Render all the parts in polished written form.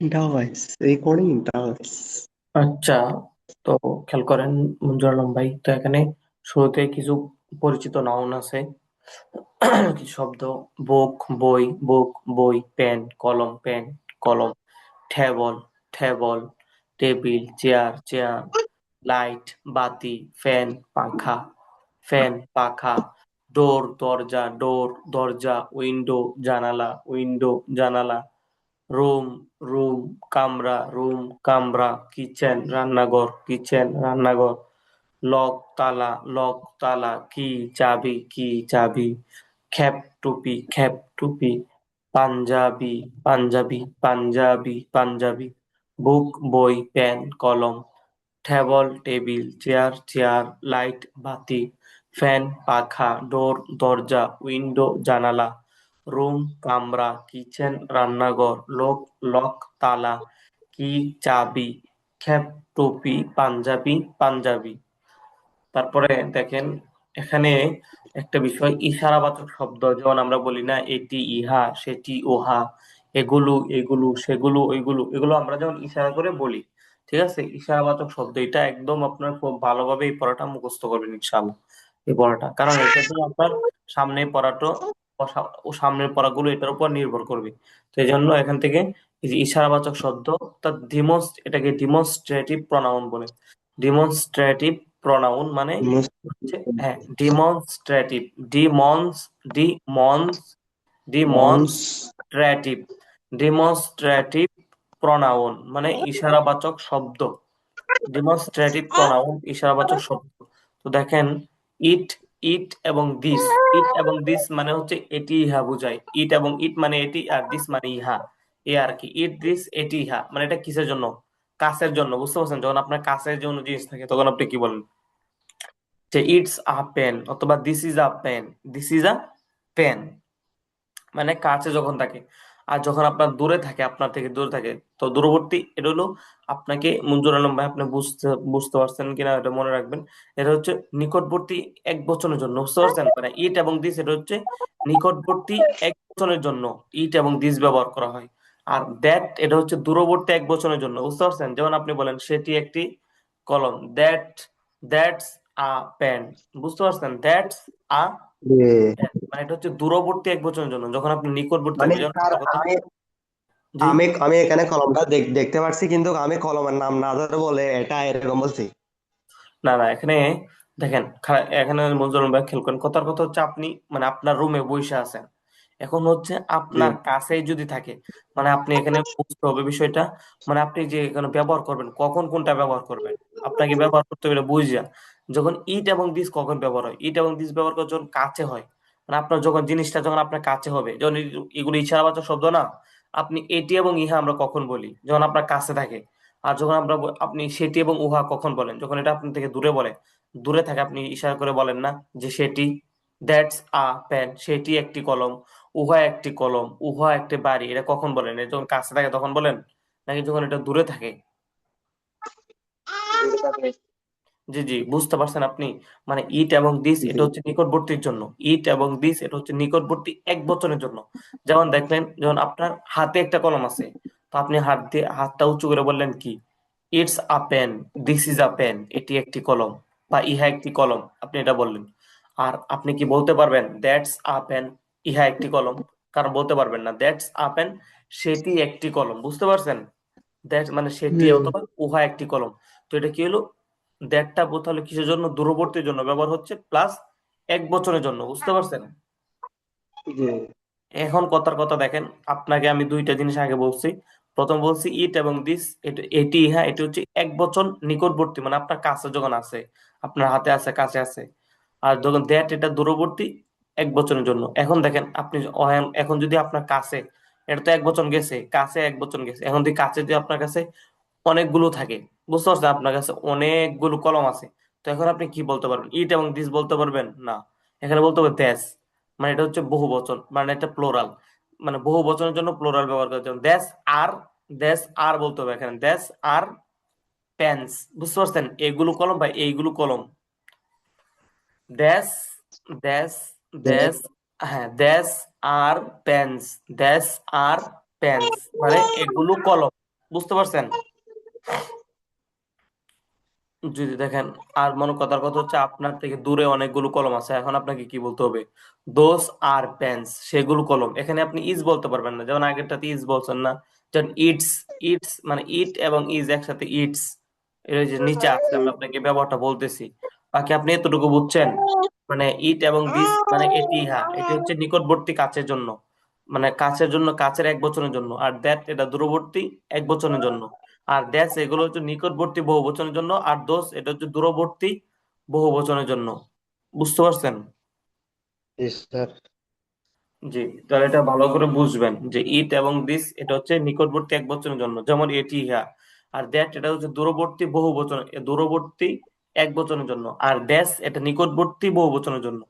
Dice, recording dice. আচ্ছা, তো খেয়াল করেন মঞ্জুর আলম ভাই, তো এখানে শুরুতে কিছু পরিচিত নাউন আছে। কিছু শব্দ: বুক বই, বুক বই, পেন কলম, পেন কলম, table table, table chair chair, light বাতি, ফ্যান পাখা, ফ্যান পাখা, ডোর দরজা, ডোর দরজা, উইন্ডো জানালা, উইন্ডো জানালা, রুম রুম, কামরা রুম কামরা, কিচেন রান্নাঘর, কিচেন রান্নাঘর, লক তালা, লক তালা, কি চাবি, কি চাবি, খ্যাপ টুপি, খ্যাপ টুপি, পাঞ্জাবি, পাঞ্জাবি, পাঞ্জাবি, পাঞ্জাবি, বুক বই, পেন কলম, table table, chair chair, light বাতি, ফ্যান পাখা, ডোর দরজা, উইন্ডো জানালা, রুম কামরা, কিচেন রান্নাঘর, লোক লক তালা, কি চাবি, খ্যাপ টুপি, পাঞ্জাবি পাঞ্জাবি। তারপরে দেখেন, এখানে একটা বিষয়, ইশারাবাচক শব্দ, যেমন আমরা বলি না এটি ইহা সেটি ওহা, এগুলো এগুলো সেগুলো ওইগুলো, এগুলো আমরা যেমন ইশারা করে বলি। ঠিক আছে, ইশারাবাচক শব্দ এটা একদম আপনার খুব ভালোভাবে এই পড়াটা মুখস্থ করবেন ইনশাআল্লাহ। এই পড়াটা, কারণ এটা দিয়ে আপনার সামনে পড়াটা ও সামনের পড়াগুলো এটার উপর নির্ভর করবে। তো এই জন্য এখান থেকে এই যে ইশারাবাচক শব্দ, তার এটাকে ডিমনস্ট্রেটিভ প্রনাউন বলে। ডিমনস্ট্রেটিভ প্রনাউন মানে Most হচ্ছে, হ্যাঁ, demonstrative, demons demons months. Demonstrative, demonstrative pronoun মানে ইশারাবাচক শব্দ। ডিমনস্ট্রেটিভ প্রনাউন ইশারাবাচক শব্দ। তো দেখেন, ইট ইট এবং দিস, ইট এবং দিস মানে হচ্ছে এটি ইহা বোঝায়। ইট এবং ইট মানে এটি, আর দিস মানে ইহা, এ আর কি। ইট দিস এটি ইহা মানে এটা কিসের জন্য? কাছের জন্য, বুঝতে পারছেন? যখন আপনার কাছের জন্য জিনিস থাকে তখন আপনি কি বলেন? যে ইটস আ পেন, অথবা this is a pen, this is a pen মানে কাছে যখন থাকে। আর যখন আপনার দূরে থাকে, আপনার থেকে দূরে থাকে, তো দূরবর্তী, এটা হলো আপনাকে, মঞ্জুর আলম ভাই, আপনি বুঝতে বুঝতে পারছেন কিনা এটা মনে রাখবেন। এটা হচ্ছে নিকটবর্তী এক বচনের জন্য, বুঝতে পারছেন? মানে ইট এবং দিস এটা হচ্ছে নিকটবর্তী এক বচনের জন্য ইট এবং দিস ব্যবহার করা হয়। আর দ্যাট এটা হচ্ছে দূরবর্তী এক বচনের জন্য, বুঝতে পারছেন? যেমন আপনি বলেন সেটি একটি কলম, দ্যাটস আ পেন, বুঝতে পারছেন? That's a, Yeah. মানে এটা হচ্ছে দূরবর্তী এক বছরের জন্য। যখন আপনি নিকটবর্তী মানে থাকবে, যেমন স্যার একটা কথা, আমি জি, আমি আমি এখানে কলমটা দেখতে পারছি, কিন্তু আমি কলমের নাম না ধরে বলে এটা এরকম বলছি। না না, এখানে দেখেন, এখানে মঞ্জুর ভাই খেয়াল করেন, কথার কথা হচ্ছে আপনি মানে আপনার রুমে বসে আছেন, এখন হচ্ছে জি। আপনার কাছেই যদি থাকে, মানে আপনি এখানে বুঝতে হবে বিষয়টা, মানে আপনি যে এখানে ব্যবহার করবেন কখন কোনটা ব্যবহার করবেন, আপনাকে ব্যবহার করতে হবে এটা বুঝিয়া। যখন ইট এবং দিস কখন ব্যবহার হয়? ইট এবং দিস ব্যবহার করা যখন কাছে হয়, মানে আপনার যখন জিনিসটা যখন আপনার কাছে হবে, যখন এগুলো ইশারাবাচক শব্দ না। আপনি এটি এবং ইহা আমরা কখন বলি? যখন আপনার কাছে থাকে। আর যখন আপনি সেটি এবং উহা কখন বলেন? যখন এটা আপনার থেকে দূরে বলে, দূরে থাকে, আপনি ইশারা করে বলেন না যে সেটি, দ্যাটস আ পেন, সেটি একটি কলম, উহা একটি কলম, উহা একটি বাড়ি, এটা কখন বলেন? এটা যখন কাছে থাকে তখন বলেন, নাকি যখন এটা দূরে থাকে? জি জি, বুঝতে পারছেন আপনি? মানে ইট এবং দিস জি। এটা হচ্ছে নিকটবর্তীর জন্য, ইট এবং দিস এটা হচ্ছে নিকটবর্তী এক বচনের জন্য। যেমন দেখলেন, যখন আপনার হাতে একটা কলম আছে, তো আপনি হাত দিয়ে হাতটা উঁচু করে বললেন কি, it's a pen, this is a pen, এটি একটি কলম, বা ইহা একটি কলম, আপনি এটা বললেন। আর আপনি কি বলতে পারবেন দ্যাটস আ পেন, ইহা একটি কলম? কারণ বলতে পারবেন না। দ্যাটস আ পেন, সেটি একটি কলম, বুঝতে পারছেন? দ্যাট মানে সেটি হুম। অথবা উহা একটি কলম। তো এটা কি হলো? দ্যাটটা তাহলে কিসের জন্য? দূরবর্তীর জন্য ব্যবহার হচ্ছে, প্লাস এক বছরের জন্য, বুঝতে পারছেন? জি। এখন কথার কথা দেখেন, আপনাকে আমি দুইটা জিনিস আগে বলছি। প্রথম বলছি ইট এবং দিস, এটি হ্যাঁ, এটি হচ্ছে এক বচন নিকটবর্তী, মানে আপনার কাছে যখন আছে, আপনার হাতে আছে, কাছে আছে। আর যখন দ্যাট, এটা দূরবর্তী এক বচনের জন্য। এখন দেখেন আপনি এখন যদি আপনার কাছে, এটা তো এক বচন গেছে, কাছে এক বচন গেছে, এখন যদি কাছে যদি আপনার কাছে অনেকগুলো থাকে, বুঝতে পারছেন? আপনার কাছে অনেকগুলো কলম আছে, তো এখন আপনি কি বলতে পারবেন? ইট এবং দিস বলতে পারবেন না। এখানে বলতে হবে দ্যাস, মানে এটা হচ্ছে বহু বচন, মানে এটা প্লোরাল, মানে বহু বচনের জন্য প্লোরাল ব্যবহার করার জন্য দ্যাস আর, দ্যাস আর বলতে হবে এখানে, দ্যাস আর পেন্স, বুঝতে পারছেন? এগুলো কলম বা এইগুলো কলম, দ্যাস, দ্যাস, দ্যাস, হ্যাঁ, these are pens, these are pens মানে এগুলো কলম। বুঝতে পারছেন? যদি দেখেন, আর মনে কথার কথা হচ্ছে আপনার থেকে দূরে অনেকগুলো কলম আছে, এখন আপনাকে কি বলতে হবে? দোস আর পেন্স, সেগুলো কলম। এখানে আপনি ইজ বলতে পারবেন না, যেমন আগেরটাতে ইজ বলছেন না। যেমন ইটস, ইটস মানে ইট এবং ইজ একসাথে ইটস, এর যে নিচে আছে আমি আপনাকে ব্যবহারটা বলতেছি। বাকি আপনি এতটুকু বুঝছেন, মানে ইট এবং দিস মানে এটি, হ্যাঁ এটি হচ্ছে নিকটবর্তী কাছের জন্য, মানে কাছের জন্য, কাছের এক বচনের জন্য। আর দ্যাট এটা দূরবর্তী এক বচনের জন্য। আর দ্যাটস এগুলো হচ্ছে নিকটবর্তী বহু বচনের জন্য। আর দোস এটা হচ্ছে দূরবর্তী বহু বচনের জন্য। বুঝতে পারছেন? জি স্যার। জি। তাহলে এটা ভালো করে বুঝবেন যে ইট এবং দিস এটা হচ্ছে নিকটবর্তী এক বচনের জন্য, যেমন এটি ইহা। আর দ্যাট এটা হচ্ছে দূরবর্তী বহু বচন, দূরবর্তী এক বচনের জন্য। আর দ্যাস এটা নিকটবর্তী বহু বচনের জন্য।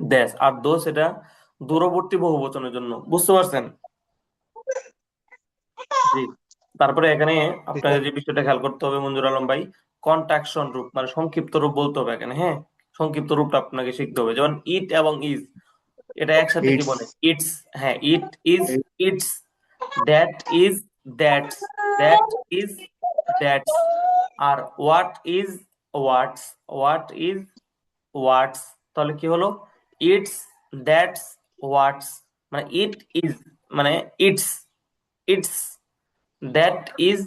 দ্যাস আর দোস এটা দূরবর্তী বহু বচনের জন্য। বুঝতে পারছেন? জি। তারপরে এখানে জি আপনাকে স্যার। যে বিষয়টা খেয়াল করতে হবে মঞ্জুর আলম ভাই, কন্ট্রাকশন রূপ মানে সংক্ষিপ্ত রূপ বলতে হবে এখানে, হ্যাঁ। সংক্ষিপ্ত রূপটা আপনাকে শিখতে হবে, যেমন ইট এবং ইজ, এটা একসাথে কি ইটস। বলে? ইটস। হ্যাঁ, it is it's. That is that's. That is that's. আর what is what's. What is what's. তাহলে কি হলো? It's, that's, what's. মানে ইট ইজ মানে it's, it's. That is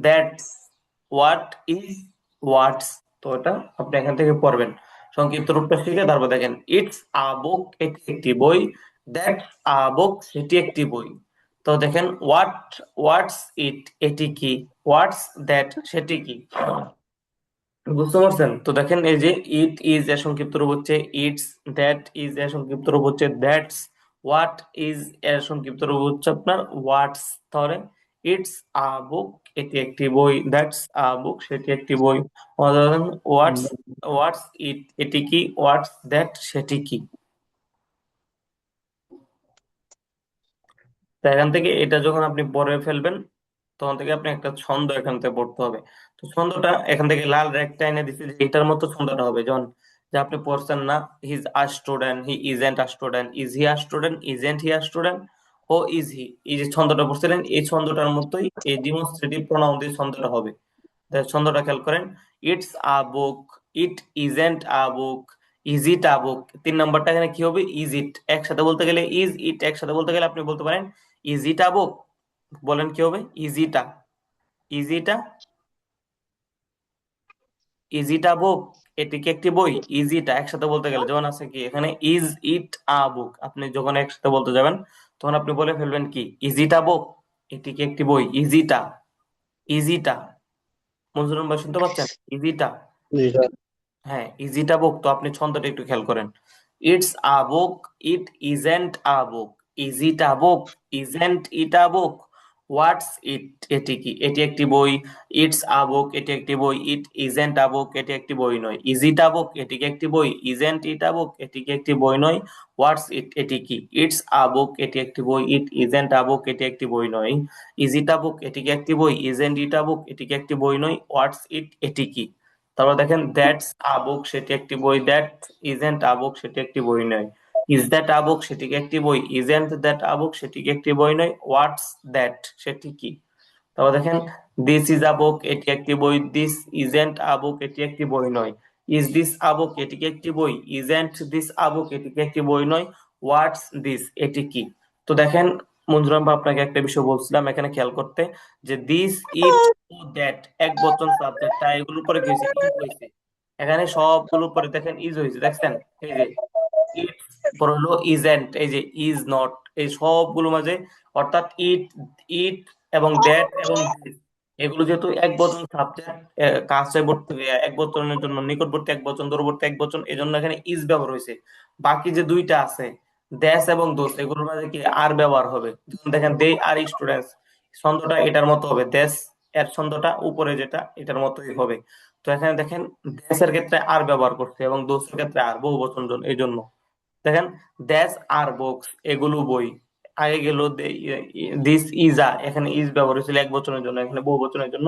that's. What is what's. তো এটা আপনি এখান থেকে পড়বেন, সংক্ষিপ্ত রূপটা শিখে তারপর দেখেন। ইটস আ বুক, এটি একটি বই। দ্যাট আ বুক, সেটি একটি বই। তো দেখেন হোয়াটস ইট, এটি কি। হোয়াটস দ্যাট, সেটি কি। বুঝতে পারছেন? তো দেখেন এই যে ইট ইজ এর সংক্ষিপ্ত রূপ হচ্ছে ইটস, দ্যাট ইজ এর সংক্ষিপ্ত রূপ হচ্ছে দ্যাটস, হোয়াট ইজ এর সংক্ষিপ্ত রূপ হচ্ছে আপনার হোয়াটস। তাহলে ইটস আ বুক, এটি একটি বই। দ্যাটস আ বুক, সেটি একটি বই। হোয়াটস হোয়াটস ইট, এটি কি। হোয়াটস দ্যাট, সেটি কি। তো এখান থেকে এটা যখন আপনি পড়ে ফেলবেন, তখন থেকে আপনি একটা ছন্দ এখান থেকে পড়তে হবে। তো ছন্দটা এখান থেকে লাল রেখটা এনে দিচ্ছে যে এটার মতো ছন্দটা হবে, যেমন যে আপনি পড়ছেন না, he is a student, he isn't a student, is he a student, isn't he a student, ও ইজ হি। এই যে ছন্দটা পড়ছিলেন, এই ছন্দটার মতোই এই ডিমনস্ট্রেটিভ প্রোনাউন দিয়ে ছন্দটা হবে। তাহলে ছন্দটা খেয়াল করেন। It's a book, it isn't a book, is it a book. 3 নম্বরটা এখানে কি হবে? Is it. একসাথে বলতে গেলে ইজ ইট, একসাথে বলতে গেলে আপনি বলতে পারেন ইজ ইট আ বুক। বলেন কি হবে? Is it a, is it a, is it a book, এটি কি একটি বই। ইজ ইট আ একসাথে বলতে গেলে যেমন আছে কি এখানে ইজ ইট আ বুক, আপনি যখন একসাথে বলতে যাবেন তখন আপনি বলে ফেলবেন কি ইজ ইট আ বুক, এটি কি একটি বই। Is it a, is it আ। মনজুর ভাই শুনতে পাচ্ছেন? Is it a. জি স্যার। হ্যাঁ, ইজিটা বুক। তো আপনি ছন্দটা একটু খেয়াল করেন। It's a book, it isn't a book, is it a book, isn't it a book, what's it, এটি কি। এটি একটি বই। ইটস আ বুক, এটি একটি বই। ইট ইজেন্ট আ বুক, এটি একটি বই নয়। ইজ ইট আ বুক, এটি কি একটি বই। ইজেন্ট ইট আ বুক, এটি কি একটি বই নয়। হোয়াটস ইট, এটি কি। ইটস আ বুক, এটি একটি বই। ইট ইজেন্ট আ বুক, এটি একটি বই নয়। ইজ ইট আ বুক, এটি কি একটি বই। ইজেন্ট ইট আ বুক, এটি কি একটি বই নয়। হোয়াটস ইট, এটি কি। তারপর দেখেন দ্যাটস আ বুক, সেটি একটি বই। দ্যাট ইজেন্ট আ বুক, সেটি একটি বই নয়। ইজ দ্যাট আ বুক, সেটি কি একটি বই। ইজেন্ট দ্যাট আ বুক, সেটি কি একটি বই নয়। হোয়াটস দ্যাট, সেটি কি। তারপর দেখেন দিস ইজ আ বুক, এটি একটি বই। দিস ইজেন্ট আ বুক, এটি একটি বই নয়। ইজ দিস আ বুক, এটি কি একটি বই। ইজেন্ট দিস আ বুক, এটি কি একটি বই নয়। হোয়াটস দিস, এটি কি। তো দেখেন মঞ্জুরাম ভাই, আপনাকে একটা বিষয় বলছিলাম এখানে খেয়াল করতে, যে দিস, ইট ও দ্যাট এক বচন সাবজেক্ট, তাই এগুলোর পরে কি হয়েছে? ইজ হয়েছে। এখানে সবগুলোর পরে দেখেন ইজ হয়েছে, দেখছেন? এই যে ইট, পর হলো ইজেন্ট, এই যে ইজ নট, এই সবগুলো মাঝে, অর্থাৎ ইট, ইট এবং দ্যাট এবং দিস, এগুলো যেহেতু এক বচন সাবজেক্ট, কাছে এক বচনের জন্য নিকটবর্তী এক বচন, দূরবর্তী এক বচন, এই জন্য এখানে ইজ ব্যবহার হয়েছে। বাকি যে দুইটা আছে, দ্যাশ এবং দোস, এগুলোর মাঝে কি আর ব্যবহার হবে। যেমন দেখেন দে আর স্টুডেন্টস, ছন্দটা এটার মতো হবে। দেশ এর ছন্দটা উপরে যেটা, এটার মতোই হবে। তো এখানে দেখেন দেশের ক্ষেত্রে আর ব্যবহার করছে এবং দোষের ক্ষেত্রে আর, বহু বচন এই জন্য। দেখেন দ্যাস আর বুকস, এগুলো বই। আগে গেল দিস ইজ আ, এখানে ইজ ব্যবহার হয়েছিল এক বচনের জন্য, এখানে বহু বচনের জন্য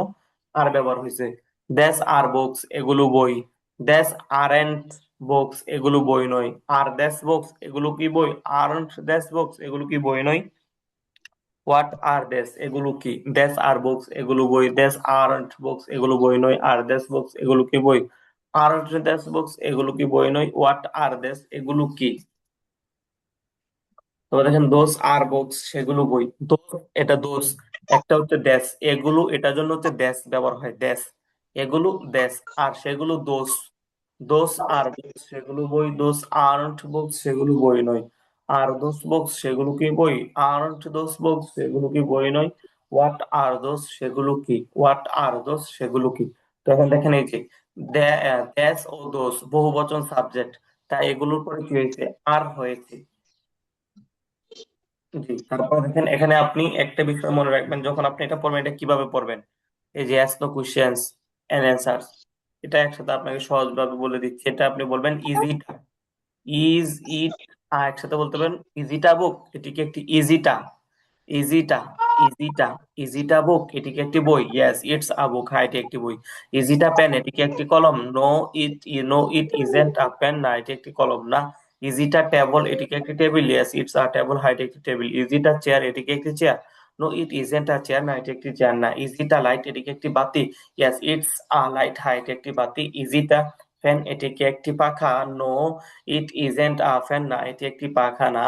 আর ব্যবহার হয়েছে। দ্যাস আর বুকস, এগুলো বই। দ্যাস আরন্ট বুকস, এগুলো বই নয়। আর দ্যাস বুকস, এগুলো কি বই। আরন্ট দ্যাস বুকস, এগুলো কি বই নয়। হোয়াট আর দেস এগুলো কি? দেস আর বুকস এগুলো বই, দেস আরন্ট বুকস এগুলো বই নয়, আর দেস বুকস এগুলো কি বই? আরন্ট দেস বুকস এগুলো কি বই নয়? হোয়াট আর দেস এগুলো কি? তো দেখেন দোস আর বুকস সেগুলো বই, দোস এটা দোস, একটা হচ্ছে দেশ এগুলো, এটার জন্য হচ্ছে দেশ ব্যবহার হয়, দেশ এগুলো দেশ, আর সেগুলো দোস, দোস আর বুকস সেগুলো বই, দোস আরন্ট বুকস সেগুলো বই নয়, আর দোস বুকস সেগুলো কি বই? আরন্ট দোস বুকস সেগুলো কি বই নয়? হোয়াট আর দোস সেগুলো কি? হোয়াট আর দোস সেগুলো কি? তো এখন দেখেন এই যে দেশ ও দোস বহু বচন সাবজেক্ট, তাই এগুলোর পরে কি হয়েছে? আর হয়েছে। জি, তারপর দেখেন এখানে আপনি একটা বিষয় মনে রাখবেন, যখন আপনি এটা পড়বেন এটা কিভাবে পড়বেন। এই যে ask no questions and answers, এটা একসাথে আপনাকে সহজভাবে বলে দিচ্ছি। এটা আপনি বলবেন ইজিটা, ইজ ইট, একসাথে বলতে পারেন ইজিটা বুক, এটি কি একটি ইজিটা? ইজিটা, ইজিটা, ইজিটা বুক এটি কি একটি বই? ইয়েস ইটস আ বুক, হ্যাঁ এটি একটি বই। ইজিটা পেন এটি কি একটি কলম? No it, no it isn't a pen, না এটি একটি কলম না। ইজিটা টেবল এটি কি একটি table? Yes it's a table, হ্যাঁ এটি একটি টেবিল। ইজিটা চেয়ার এটি কি একটি chair? No it isn't a chair, না এটি একটি চেয়ার না। ইজিটা লাইট এটি কি একটি বাতি? ইয়েস ইটস আ লাইট, হ্যাঁ এটি একটি বাতি। ইজিটা ফ্যান এটি কি একটি পাখা? No it isn't a fan, না এটি একটি পাখা না।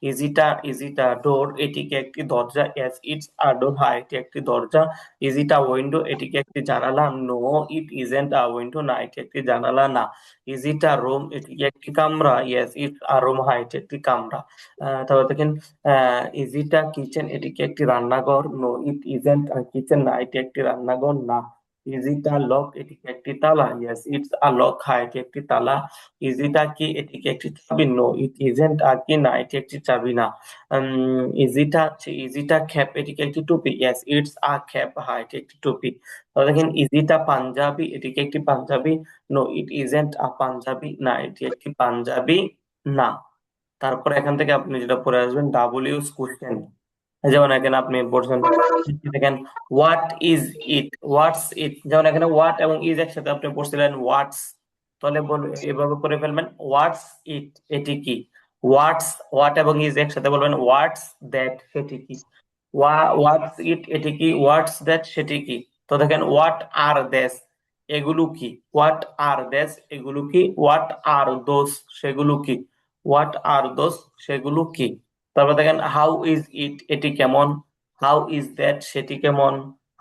ইজিটা ডোর এটি কি একটি দরজা? ইয়েস ইটস আ ডোর, হ্যাঁ এটি একটি দরজা। ইজিটা উইন্ডো এটি কি একটি জানালা? No it isn't a window, না এটি একটি জানালা না। ইজিটা রুম এটি কি একটি কামরা? ইয়েস ইটস আ রুম, হ্যাঁ এটি একটি কামরা। তারপর দেখেন ইজিটা কিচেন এটি কি একটি রান্নাঘর? No it isn't a kitchen, না এটি একটি রান্নাঘর না। ইজিটা লক এটি কি একটি তালা? ইয়েস ইটস আ লক, হ্যাঁ এটি একটি তালা। ইজিটা কি এটি কি একটি চাবি? নো ইট ইজেন্ট আ কি, না এটি একটি চাবি না। ইজিটা ক্যাপ এটি কি একটি টুপি? ইয়েস ইটস আ ক্যাপ, হ্যাঁ এটি একটি টুপি। তো দেখেন ইজিটা পাঞ্জাবি এটি কি একটি পাঞ্জাবি? নো ইট ইজেন্ট আ পাঞ্জাবি, না এটি একটি পাঞ্জাবি না। তারপর এখান থেকে আপনি যেটা পড়ে আসবেন ডাব্লিউ কোশ্চেন, যেমন এখানে আপনি বলছেন, দেখেন হোয়াট ইজ ইট, হোয়াটস ইট, যেমন এখানে হোয়াট এবং ইজ একসাথে আপনি পড়ছিলেন হোয়াটস, তাহলে এভাবে করে ফেলবেন হোয়াটস ইট এটি কি? হোয়াটস, হোয়াট এবং ইজ একসাথে বলবেন হোয়াটস দ্যাট সেটি কি? হোয়াটস ইট এটি কি? হোয়াটস দ্যাট সেটি কি? তো দেখেন হোয়াট আর দেস এগুলো কি? হোয়াট আর দেস এগুলো কি? হোয়াট আর দোস সেগুলো কি? হোয়াট আর দোস সেগুলো কি? তারপর দেখেন হাউ ইজ ইট এটি কেমন? হাউ ইজ দ্যাট সেটি কেমন?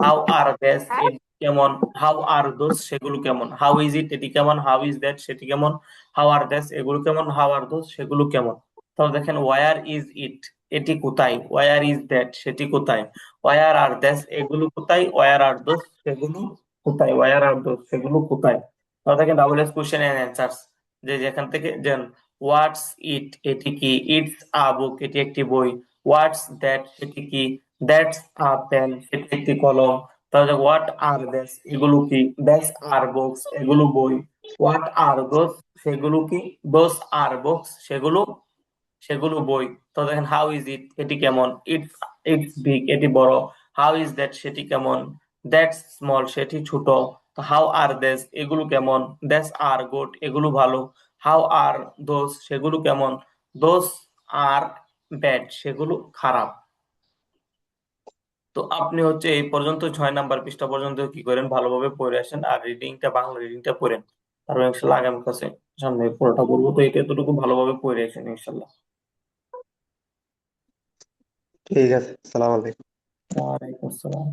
হাউ আর দ্যাস এটি কেমন? হাউ আর দোস সেগুলো কেমন? হাউ ইজ ইট এটি কেমন? হাউ ইজ দ্যাট সেটি কেমন? হাউ আর দ্যাস এগুলো কেমন? হাউ আর দোস সেগুলো কেমন? তারপর দেখেন ওয়ার ইজ ইট এটি কোথায়? ওয়ার ইজ দ্যাট সেটি কোথায়? ওয়ার আর দ্যাস এগুলো কোথায়? ওয়ার আর দোস সেগুলো কোথায়? ওয়ার আর দোস সেগুলো কোথায়? তারপর দেখেন double S question and answers, যে যেখান থেকে যেন হোয়াটস ইট এটি কি? ইটস আ বুক এটি একটি বই। হোয়াটস দ্যাট সেটি কি? দ্যাটস আ পেন সেটি একটি কলম। তাহলে হোয়াট আর দ্যাটস এগুলো কি? দ্যাটস আর বুকস এগুলো বই। হোয়াট আর দোস সেগুলো কি? দোস আর বুকস সেগুলো, সেগুলো বই। তো দেখেন হাউ ইজ ইট এটি কেমন? ইটস, ইটস বিগ এটি বড়। হাউ ইজ দ্যাট সেটি কেমন? দ্যাটস স্মল সেটি ছোট। তো হাউ আর দেস এগুলো কেমন? দ্যাটস আর গুড এগুলো ভালো। হাউ আর দোস সেগুলো কেমন? দোস আর ব্যাড সেগুলো খারাপ। তো আপনি হচ্ছে এই পর্যন্ত 6 নাম্বার পৃষ্ঠা পর্যন্ত কি করেন, ভালোভাবে পড়ে আসেন আর রিডিংটা, বাংলা রিডিংটা পড়েন। তারপর ইনশাল্লাহ আগামী ক্লাসে সামনে পুরোটা পড়বো, তো এটা এতটুকু ভালোভাবে পড়ে আসেন ইনশাল্লাহ। ঠিক আছে, সালাম আলাইকুম। ওয়ালাইকুম আসসালাম।